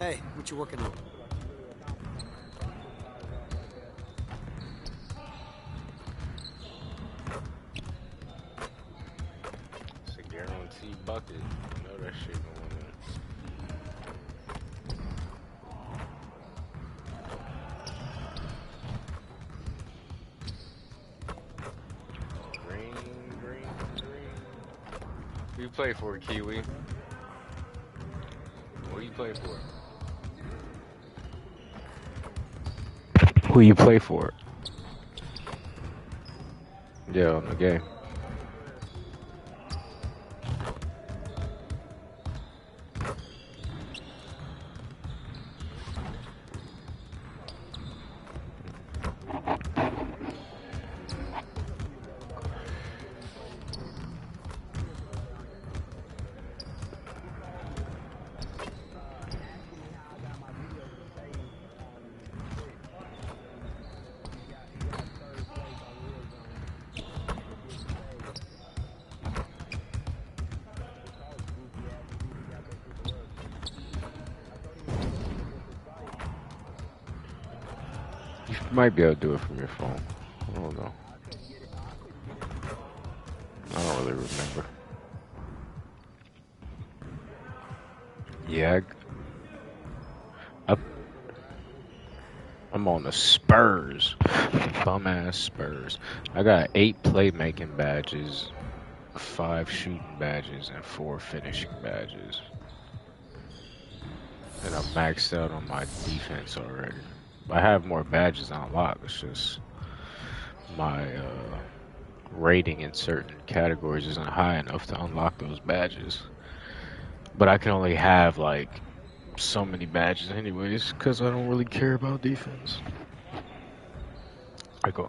Hey, what you working on? It's a guaranteed bucket. You know that shit going in. Green. Who you play for, Kiwi? What do you play for? Who you play for? Yeah, on the game. You might be able to do it from your phone. I don't know. I don't really remember. Yeah, I'm on the Spurs. Bum ass Spurs. I got 8 playmaking badges, 5 shooting badges, and 4 finishing badges. And I'm maxed out on my defense already. I have more badges unlocked. It's just my rating in certain categories isn't high enough to unlock those badges. But I can only have like so many badges anyways, because I don't really care about defense. I go.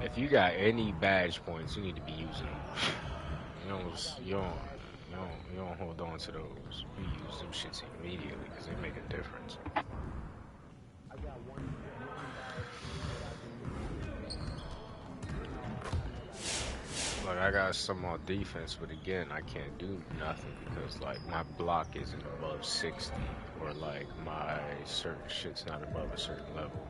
If you got any badge points, you need to be using them. You don't hold on to those. You use them shits immediately because they make a difference. Like I got some on defense, but again, I can't do nothing because like my block isn't above 60, or like my certain shit's not above a certain level.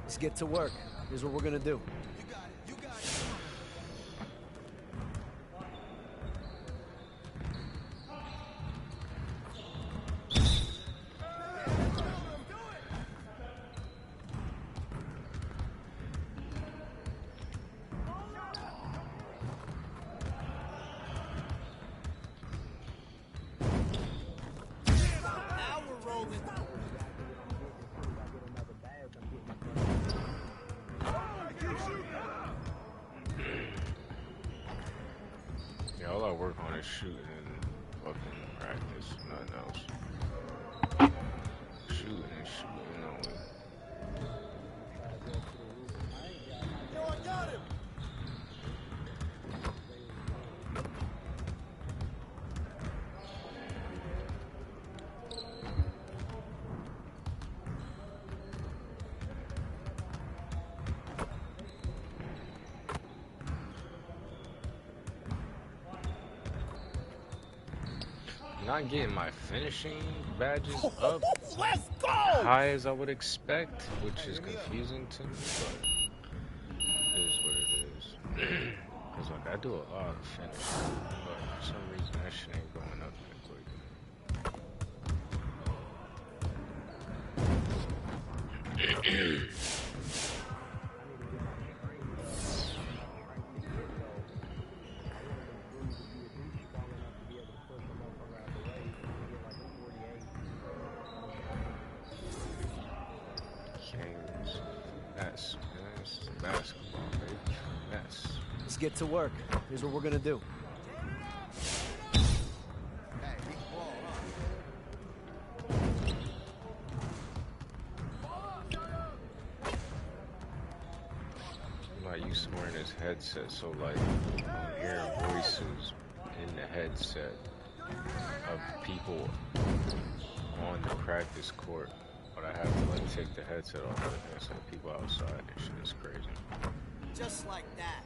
Let's get to work. Here's what we're gonna do. Yeah, all I work on is shooting and fucking practice, nothing else. Shooting and shooting only. Yo, I got him! Not getting my finishing badges up Let's go! high as I would expect, which is confusing to me, but it is what it is. Cause like I do a lot of finishing, but for some reason that shit ain't going up that quick. That's basketball, baby. Let's get to work. Here's what we're gonna do. headset, so like I'm hearing voices in the headset of people on the practice court, but I have to like take the headset off and there's some people outside and shit is crazy. Just like that.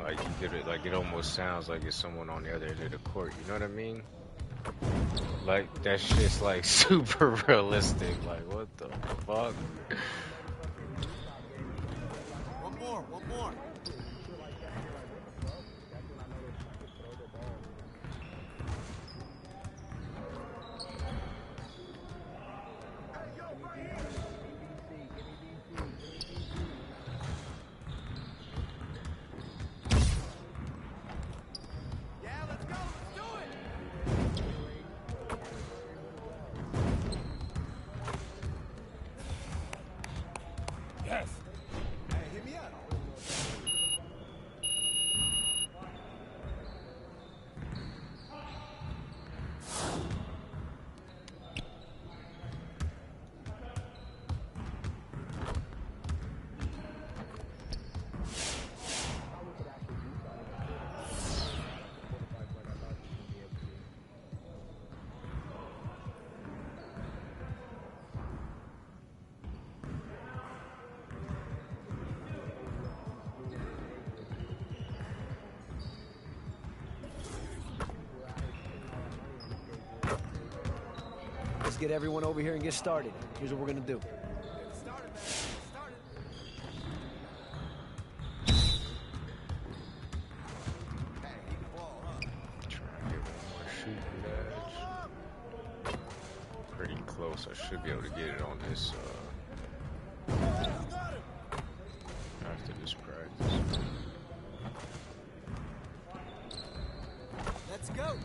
Like you get it, like it almost sounds like it's someone on the other end of the court. You know what I mean? Like that shit's like super realistic. Like what the fuck? One more. Let's get everyone over here and get started. Here's what we're gonna do. Pretty close. I should be able to get it on this after this practice. Let's go.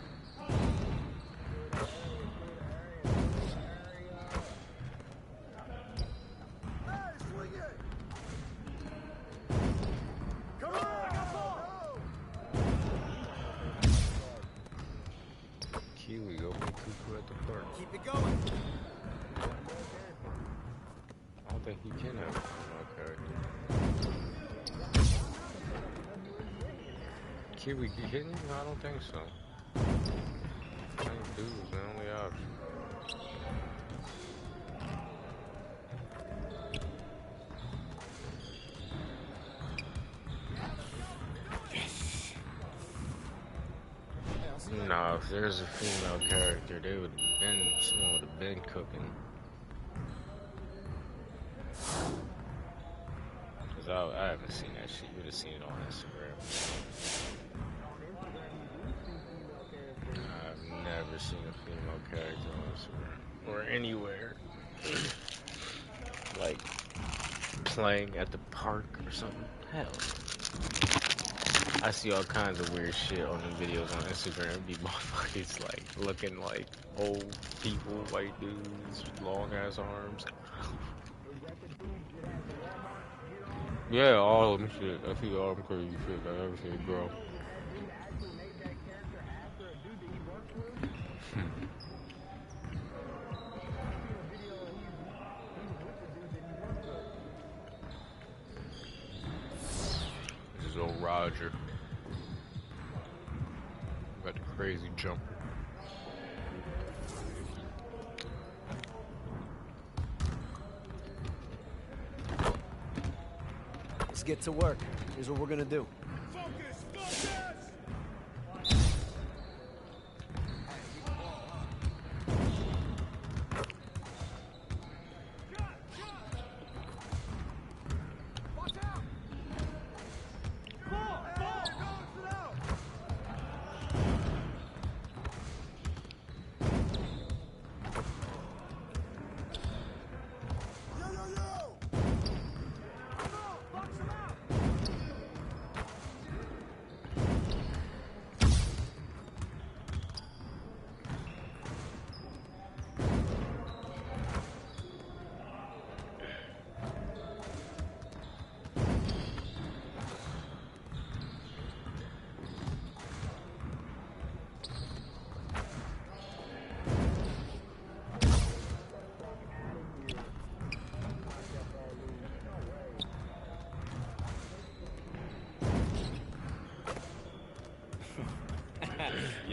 Kiwi, go play cuckoo at the park. Keep it going. I don't think he can have a female character. Kiwi, you hitting him? No, I don't think so. I think dude was the only option. Nah, if there's a female character, someone would have been cooking. Cause I haven't seen that shit. You would have seen it on Instagram. I've never seen a female character on Instagram or anywhere. Like playing at the park or something. Hell. I see all kinds of weird shit on the videos on Instagram. Be motherfuckers like looking like old people, white dudes, long ass arms. Yeah, all of them shit. I see all them crazy shit I ever seen, bro. This is old Roger. Got the crazy jumper. Let's get to work. Here's what we're gonna do.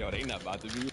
Yo, they not about to be.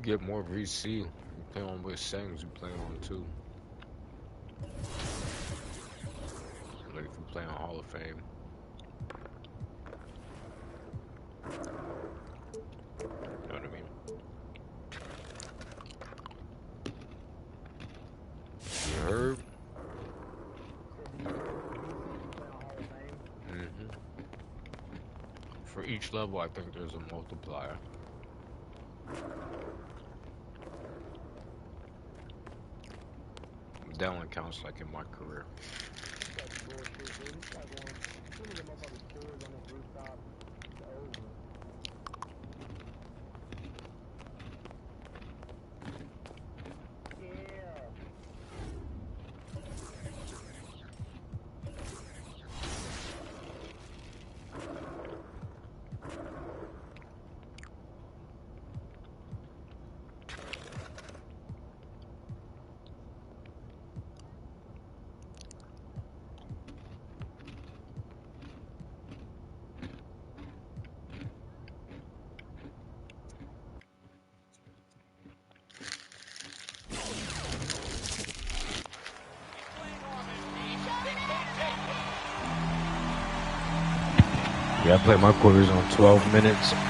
Get more VC. You play on with settings, you play on too. Like if you play on Hall of Fame. You know what I mean? You heard? For each level, I think there's a multiplier. That one counts like in my career. Yeah, I play my quarters on 12 minutes. I'm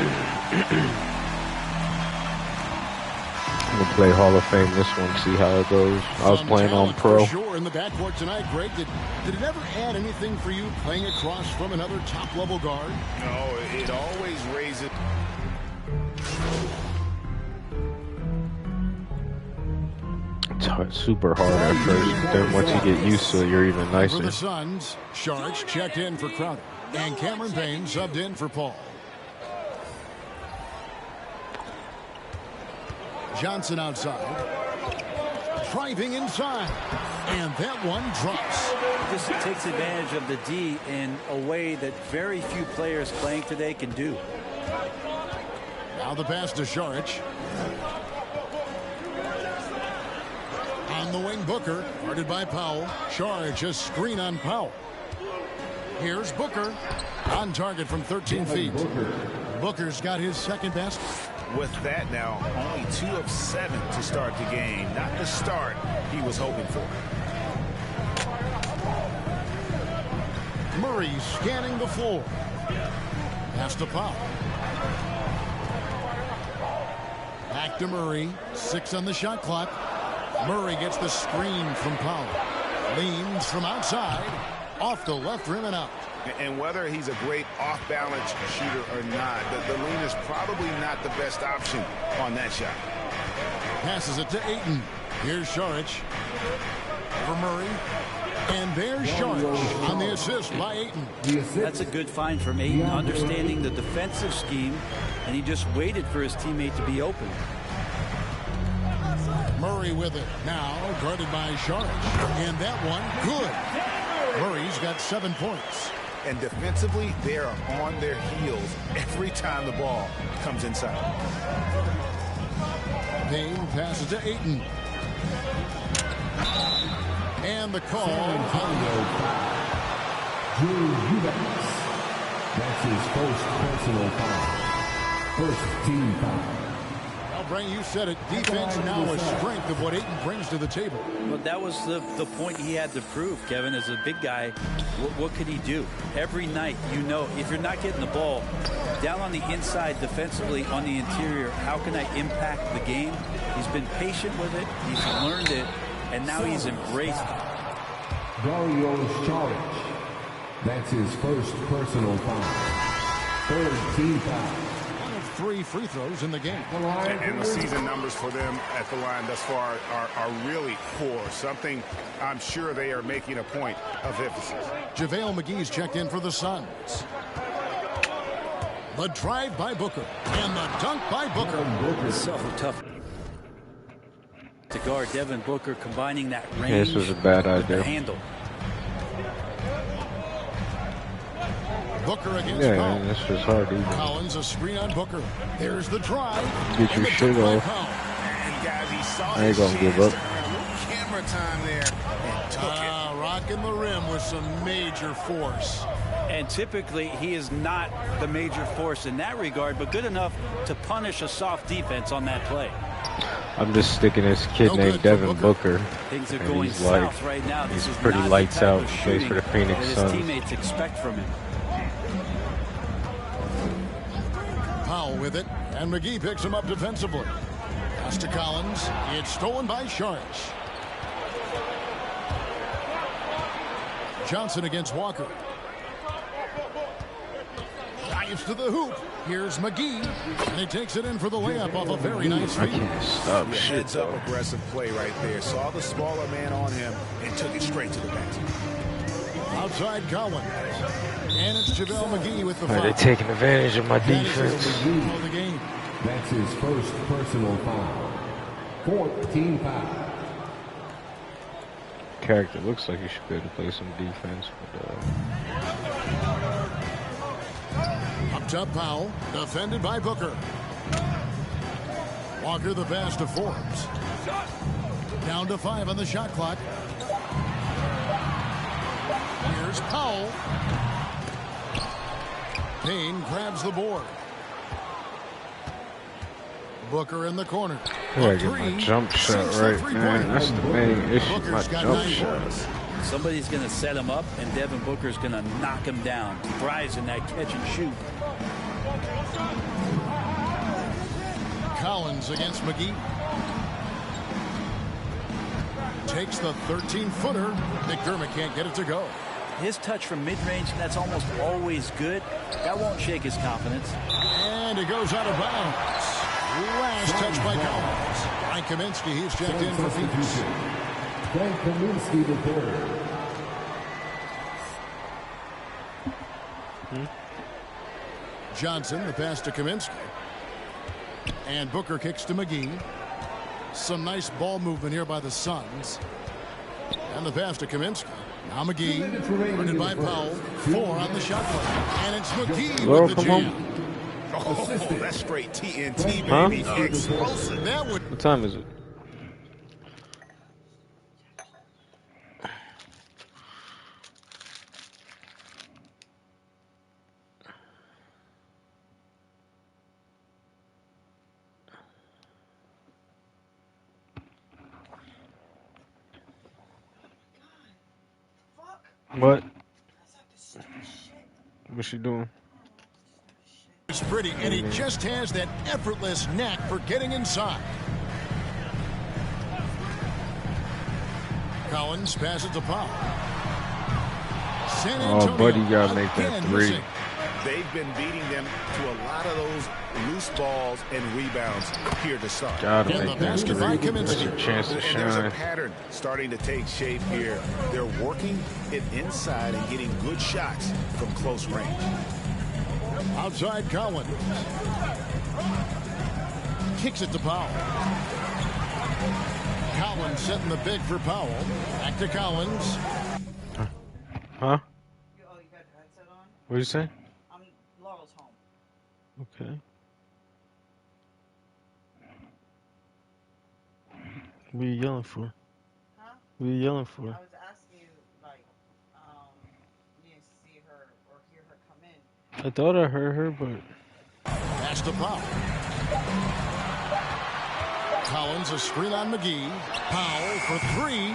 gonna play Hall of Fame this one, see how it goes. I was playing on Pro. Sure, in the backcourt tonight, Greg. Did it ever add anything for you playing across from another top-level guard? No, it always raises. It's super hard at first, but then once you get used to it, you're even nicer. For the Suns, Sharks checked in for Crowder, and Cameron Payne subbed in for Paul. Johnson outside, driving inside, and that one drops. Just takes advantage of the D in a way that very few players playing today can do. Now the pass to Saric. On the wing, Booker, guarded by Powell. Saric, a screen on Powell. Here's Booker, on target from 13 feet. Booker's got his second basket. With that now, only 2 of 7 to start the game. Not the start he was hoping for. Murray scanning the floor. Pass to Powell. Back to Murray. 6 on the shot clock. Murray gets the screen from Powell. Leans from outside. Off the left rim and out. And whether he's a great off-balance shooter or not, the lean is probably not the best option on that shot. Passes it to Ayton. Here's Saric. For Murray. And there's Saric on the assist by Ayton. That's a good find from Ayton, understanding the defensive scheme, and he just waited for his teammate to be open. Murray with it. Now guarded by Saric. And that one, good. Murray's got 7 points. And defensively, they are on their heels every time the ball comes inside. Payne passes to Ayton. And the call. That's his first personal foul. First team foul. Well, Brian, you said it. Defense now a strength of what Ayton brings to the table. Well, that was the point he had to prove, Kevin. As a big guy, what could he do? Every night, you know, if you're not getting the ball down on the inside defensively on the interior, how can I impact the game? He's been patient with it. He's learned it. And now he's embraced it. Dario Saric. That's his first personal foul. Third team foul. 3 free throws in the game. And the season numbers for them at the line thus far are really poor. Something I'm sure they are making a point of emphasis. JaVale McGee's checked in for the Suns. The drive by Booker. And the dunk by Booker. It's so tough to guard Devin Booker, combining that range. Yeah, this was a bad with idea. the handle. Booker against Yeah, Powell. man, this was hard even. Collins a screen on Booker. There's the drive. Get your And the shit dunk by off. Powell. And guys, he saw I ain't his gonna give chance up. to earn a little camera time there and took it. Rocking the rim with some major force. And typically, he is not the major force in that regard, but good enough to punish a soft defense on that play. I'm just sticking this kid No named good for Devin Booker. Booker. Things are And going he's like, south right now. This he's is pretty not lights the type out. of Plays shooting for the Phoenix that his Suns. teammates expect from him. Powell with it. And McGee picks him up defensively. Pass to Collins. It's stolen by Saric. Johnson against Walker. Dives to the hoop. Here's McGee. And he takes it in for the layup off a very nice I feed. can't stop Yeah, shit heads up though. aggressive play right there. Saw the smaller man on him and took it straight to the basket. Outside Collins. And it's JaVale McGee with the Are foul. they taking advantage of my That is defense? his the game. That's his first personal foul. Fourth team foul. Character looks like he should be able to play some defense, but Up top Powell. Defended by Booker. Walker the pass to Forbes. Down to 5 on the shot clock. Here's Powell. Payne grabs the board. Booker in the corner. I gotta get my jump shot right, man. That's the main issue, my Booker's got jump 9 shot. points. Somebody's going to set him up, and Devin Booker's going to knock him down. He thrives in that catch and shoot. Collins against McGee. Takes the 13-footer. McDermott can't get it to go. His touch from mid-range, that's almost always good. That won't shake his confidence. And it goes out of bounds. Last touch by Collins. Frank Kaminsky, he's checked in for Phoenix. Frank Kaminsky the third. Johnson, the pass to Kaminsky. And Booker kicks to McGee. Some nice ball movement here by the Suns. And the pass to Kaminsky. Now McGee, guarded by Powell. 4 on the shot clock. And it's McGee Well, with the come on. jam. Oh, that's straight TNT, Huh? baby. Explosive. That would What time is it? What? What's she doing? It's pretty, and he just has that effortless knack for getting inside. Collins passes to Powell. San Antonio Oh, buddy, you gotta make that again 3. missing. They've been beating them to a lot of those loose balls and rebounds here to start. Gotta And make the that basket 3. by That's Kaminsky. your chance to And there's a shine. pattern starting to take shape here. They're working it inside and getting good shots from close range. Outside Collins. Kicks it to Powell. Collins setting the big for Powell. Back to Collins. Huh? Oh, you got your headset on? What'd you say? Laurel's home. Okay. What are you yelling for? Huh? What are you yelling for? I was asking you, like, you didn't see her or hear her come in. I thought I heard her, but Pass to Powell. Collins, a screen on McGee. Powell for three.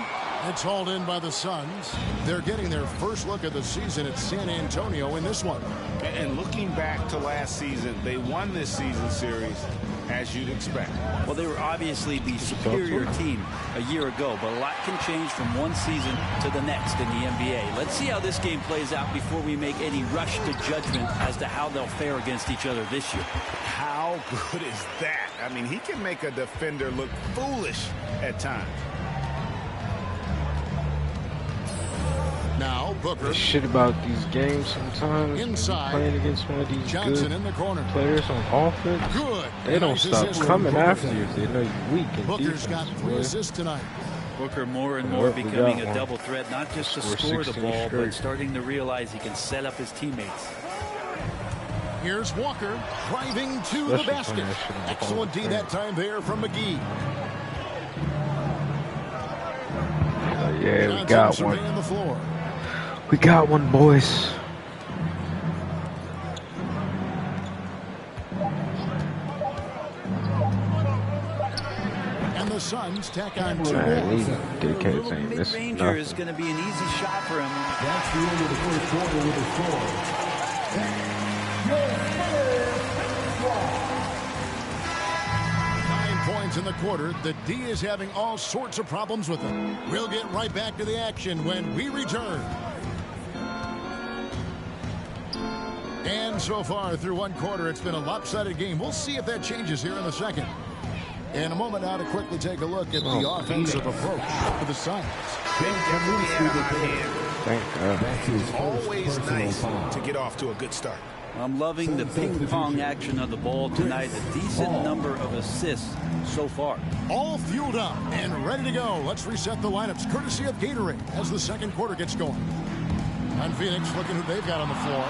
It's hauled in by the Suns. They're getting their first look at the season at San Antonio in this one. And looking back to last season, they won this season series as you'd expect. Well, they were obviously the superior team a year ago, but a lot can change from one season to the next in the NBA. Let's see how this game plays out before we make any rush to judgment as to how they'll fare against each other this year. How good is that? I mean, he can make a defender look foolish at times. Now Booker. the shit about these games sometimes. Inside. Playing against one of these Johnson good in the corner. players on offense. Good. They don't Nice stop assist coming from after Booker. you if they know you're weak in Booker's defense. got 3 boy. assists tonight. Booker more and more Yep, we becoming got a one. double threat, not just to Score score the 16 ball, but straight. starting to realize he can set up his teammates. Here's Walker driving to the Especially basket. playing that shit on the Excellent D ball. that time there from McGee. Yeah, we Johnson got surveying one. the floor. We got one, boys. And the Suns tack on 2 Man, more. these A dickheads little ain't missing mid-ranger is nothing. going to be an easy shot for him. That's the end of the first quarter with a score. Your first score. 9 points in the quarter. The D is having all sorts of problems with them. We'll get right back to the action when we return. And so far through one quarter, it's been a lopsided game. We'll see if that changes here in the second. In a moment now to quickly take a look at the offensive approach for the Suns. They definitely had a hot hand. Thank God. That's his first Always personal nice foul. to get off to a good start. I'm loving the ping-pong action of the ball tonight. A decent number of assists so far. All fueled up and ready to go. Let's reset the lineups courtesy of Gatorade as the second quarter gets going. On Phoenix, looking who they've got on the floor.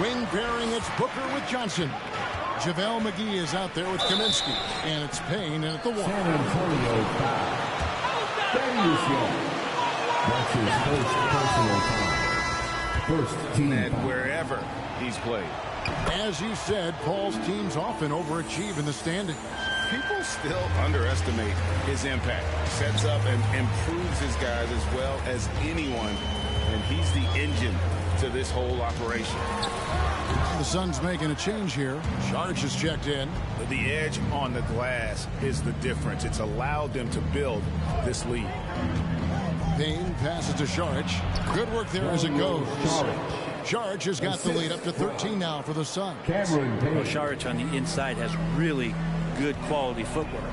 Wing pairing, it's Booker with Johnson. JaVale McGee is out there with Kaminsky. And it's Payne in at the San one. Antonio foul. Darius Young. That's his first personal foul. First team And foul. wherever he's played. As you said, Paul's teams often overachieve in the standings. People still underestimate his impact. Sets up and improves his guys as well as anyone. And he's the engine to this whole operation. The Suns making a change here. Sharge is checked in. The edge on the glass is the difference. It's allowed them to build this lead. Payne passes to Sharge. Good work there as it goes. Sharge has got the lead up to 13 now for the Suns. Cameron Well, Payne. Saric on the inside has really good quality footwork.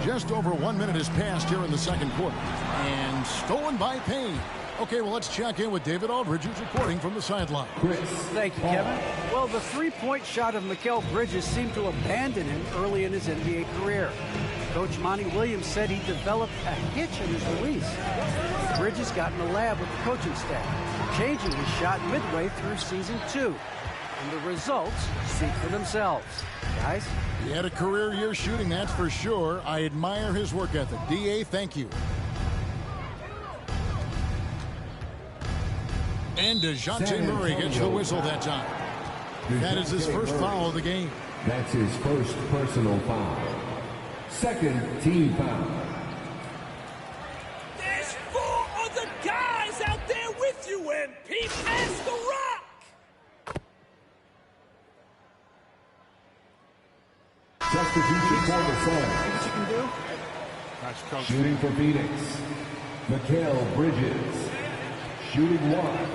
Just over 1 minute has passed here in the second quarter. And stolen by Payne. Okay, well, let's check in with David Aldridge, who's reporting from the sideline. Thank you, Kevin. Well, the three-point shot of Mikal Bridges seemed to abandon him early in his NBA career. Coach Monty Williams said he developed a hitch in his release. Bridges got in the lab with the coaching staff, changing his shot midway through season 2. And the results speak for themselves. Guys? He had a career year shooting, that's for sure. I admire his work ethic. D.A., thank you. And DeJounte Murray gets the whistle that time. That is his first foul of the game. That's his first personal foul. Second team foul. There's 4 other guys out there with you, MP. Pass the rock. Substitution for the Suns. You can do? Shooting for Phoenix. Mikal Bridges. Shooting one.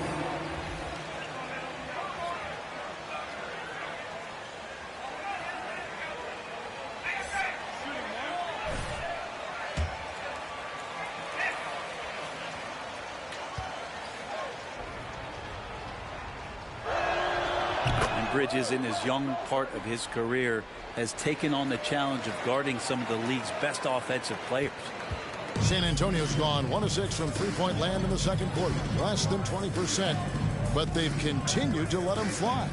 And Bridges, in his young part of his career, has taken on the challenge of guarding some of the league's best offensive players. San Antonio's gone 1 of 6 from three-point land in the second quarter. Less than 20%. But they've continued to let him fly.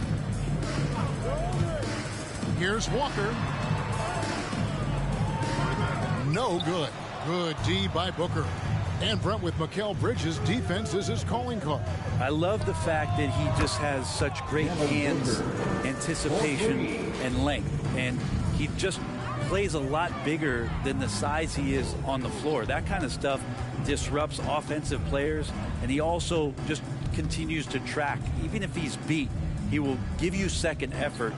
Here's Walker. No good. Good D by Booker. And Brent, with Mikal Bridges, defense is his calling card. I love the fact that he just has such great hands, anticipation, and length. And he just plays a lot bigger than the size he is on the floor. That kind of stuff disrupts offensive players, and he also just continues to track. Even if he's beat, he will give you second effort.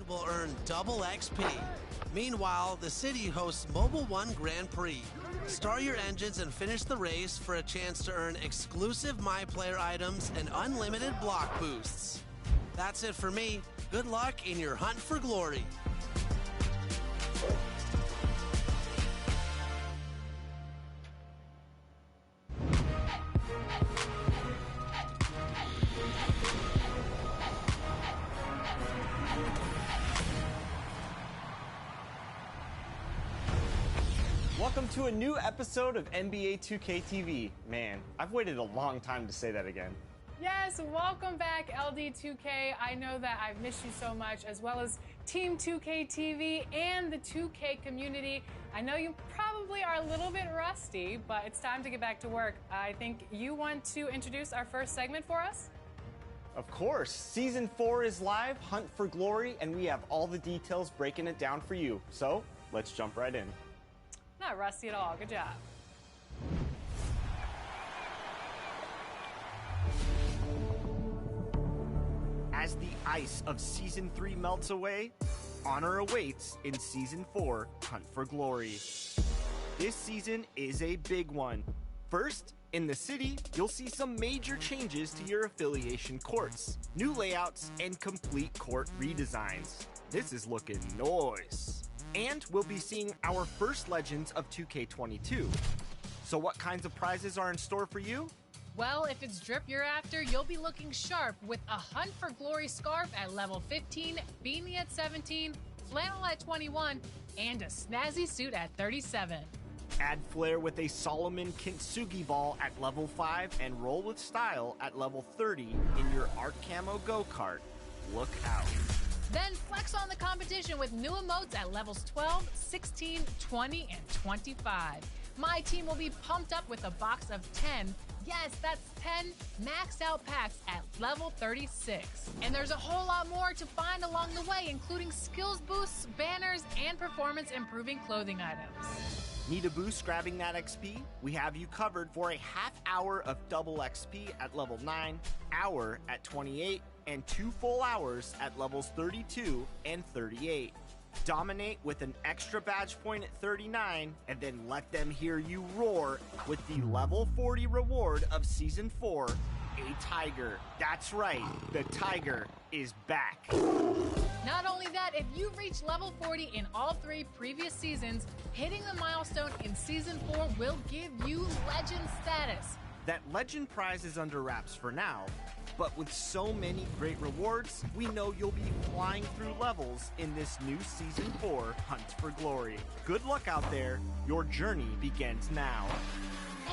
Will earn double XP. Meanwhile, the city hosts Mobile One Grand Prix. Start your engines and finish the race for a chance to earn exclusive MyPlayer items and unlimited block boosts. That's it for me. Good luck in your hunt for glory. Welcome to a new episode of NBA 2K TV. Man, I've waited a long time to say that again. Yes, welcome back, LD2K. I know that I've missed you so much, as well as Team 2K TV and the 2K community. I know you probably are a little bit rusty, but it's time to get back to work. I think you want to introduce our first segment for us? Of course. Season 4 is live, Hunt for Glory, and we have all the details breaking it down for you. So, let's jump right in. Not rusty at all. Good job. As the ice of Season 3 melts away, honor awaits in Season 4, Hunt for Glory. This season is a big one. First, in the city, you'll see some major changes to your affiliation courts, new layouts, and complete court redesigns. This is looking nice. And we'll be seeing our first Legends of 2K22. So what kinds of prizes are in store for you? Well, if it's drip you're after, you'll be looking sharp with a Hunt for Glory scarf at level 15, beanie at 17, flannel at 21, and a snazzy suit at 37. Add flair with a Solomon Kintsugi ball at level 5 and roll with style at level 30 in your Art Camo go-kart. Look out. Then flex on the competition with new emotes at levels 12, 16, 20, and 25. My team will be pumped up with a box of 10, yes, that's 10 maxed out packs at level 36. And there's a whole lot more to find along the way, including skills boosts, banners, and performance improving clothing items. Need a boost grabbing that XP? We have you covered for a half hour of double XP at level 9, hour at 28, and 2 full hours at levels 32 and 38. Dominate with an extra badge point at 39, and then let them hear you roar with the level 40 reward of Season 4, a Tiger. That's right, the Tiger is back. Not only that, if you reach level 40 in all 3 previous seasons, hitting the milestone in Season 4 will give you Legend status. That Legend prize is under wraps for now, but with so many great rewards, we know you'll be flying through levels in this new Season 4 Hunt for Glory. Good luck out there. Your journey begins now.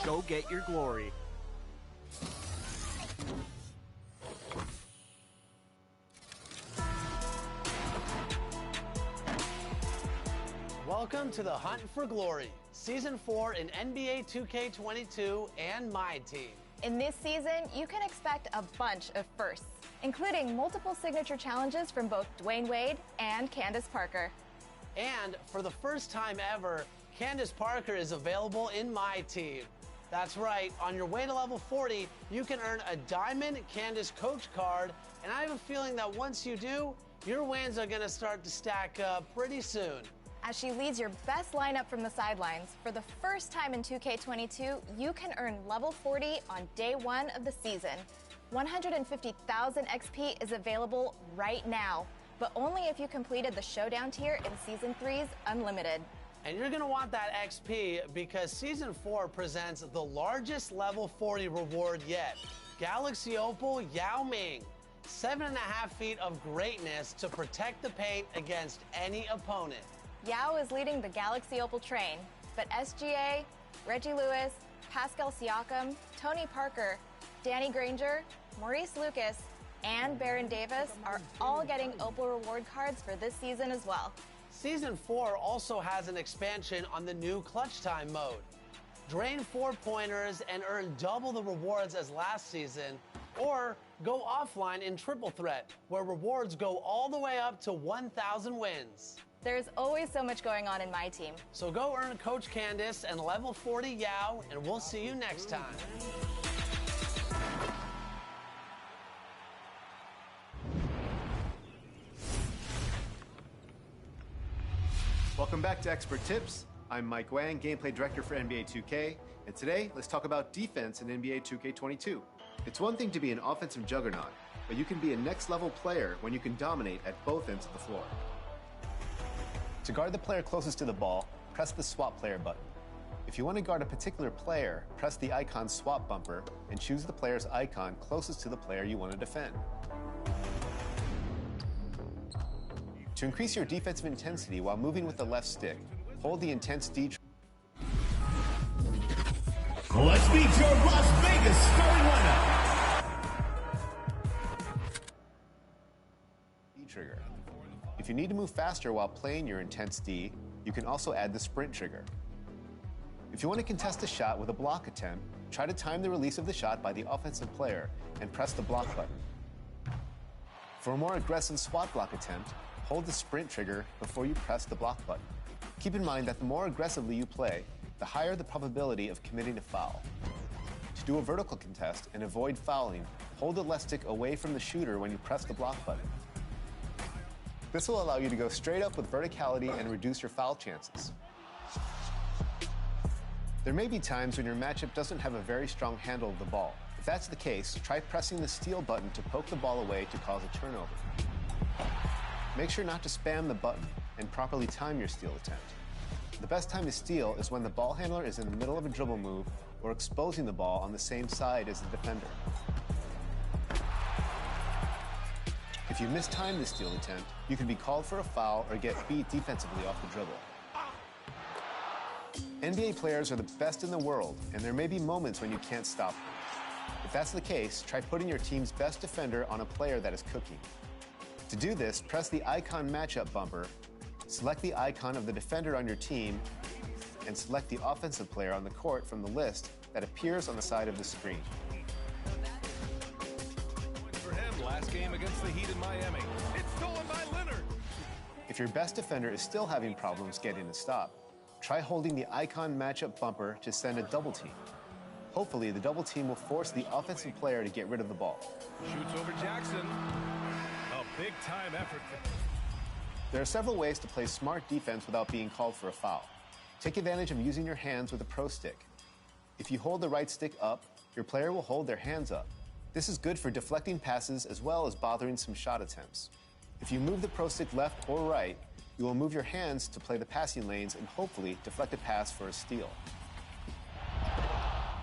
Go get your glory. Welcome to the Hunt for Glory, Season 4 in NBA 2K22 and my team. In this season, you can expect a bunch of firsts, including multiple signature challenges from both Dwayne Wade and Candace Parker. And for the first time ever, Candace Parker is available in my team. That's right, on your way to level 40, you can earn a Diamond Candace Coach card, and I have a feeling that once you do, your wins are going to start to stack up pretty soon. As she leads your best lineup from the sidelines, for the first time in 2K22, you can earn level 40 on day 1 of the season. 150,000 XP is available right now, but only if you completed the Showdown tier in Season 3's Unlimited. And you're going to want that XP because Season 4 presents the largest level 40 reward yet. Galaxy Opal Yao Ming. 7.5 feet of greatness to protect the paint against any opponent. Yao is leading the Galaxy Opal train, but SGA, Reggie Lewis, Pascal Siakam, Tony Parker, Danny Granger, Maurice Lucas, and Baron Davis are all getting Opal reward cards for this season as well. Season 4 also has an expansion on the new clutch time mode. Drain 4-pointers and earn double the rewards as last season, or go offline in triple threat, where rewards go all the way up to 1,000 wins. There's always so much going on in my team. So go earn Coach Candace and level 40 Yao, and we'll see you next time. Welcome back to Expert Tips. I'm Mike Wang, Gameplay Director for NBA 2K, and today let's talk about defense in NBA 2K22. It's one thing to be an offensive juggernaut, but you can be a next-level player when you can dominate at both ends of the floor. To guard the player closest to the ball, press the swap player button. If you want to guard a particular player, press the icon swap bumper and choose the player's icon closest to the player you want to defend. To increase your defensive intensity while moving with the left stick, hold the intense D. Let's meet your Las Vegas starting lineup. D trigger. If you need to move faster while playing your intense D, you can also add the sprint trigger. If you want to contest a shot with a block attempt, try to time the release of the shot by the offensive player and press the block button. For a more aggressive swat block attempt, hold the sprint trigger before you press the block button. Keep in mind that the more aggressively you play, the higher the probability of committing a foul. To do a vertical contest and avoid fouling, hold the left stick away from the shooter when you press the block button. This will allow you to go straight up with verticality and reduce your foul chances. There may be times when your matchup doesn't have a very strong handle of the ball. If that's the case, try pressing the steal button to poke the ball away to cause a turnover. Make sure not to spam the button and properly time your steal attempt. The best time to steal is when the ball handler is in the middle of a dribble move or exposing the ball on the same side as the defender. If you mistime the steal attempt, you can be called for a foul or get beat defensively off the dribble. NBA players are the best in the world, and there may be moments when you can't stop them. If that's the case, try putting your team's best defender on a player that is cooking. To do this, press the icon matchup bumper, select the icon of the defender on your team, and select the offensive player on the court from the list that appears on the side of the screen. For him, last game against the Heat in Miami. It's stolen by Leonard. If your best defender is still having problems getting a stop, try holding the icon matchup bumper to send a double team. Hopefully, the double team will force the offensive player to get rid of the ball. Shoots over Jackson. A big-time effort. There are several ways to play smart defense without being called for a foul. Take advantage of using your hands with a pro stick. If you hold the right stick up, your player will hold their hands up. This is good for deflecting passes as well as bothering some shot attempts. If you move the pro stick left or right, you will move your hands to play the passing lanes and hopefully deflect a pass for a steal.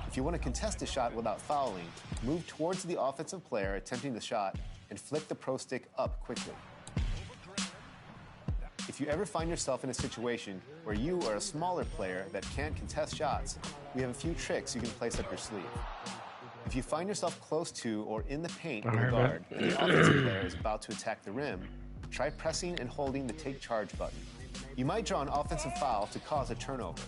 If you want to contest a shot without fouling, move towards the offensive player attempting the shot and flick the pro stick up quickly. If you ever find yourself in a situation where you are a smaller player that can't contest shots, we have a few tricks you can place up your sleeve. If you find yourself close to or in the paint on the guard and the offensive player is about to attack the rim, try pressing and holding the take charge button. You might draw an offensive foul to cause a turnover.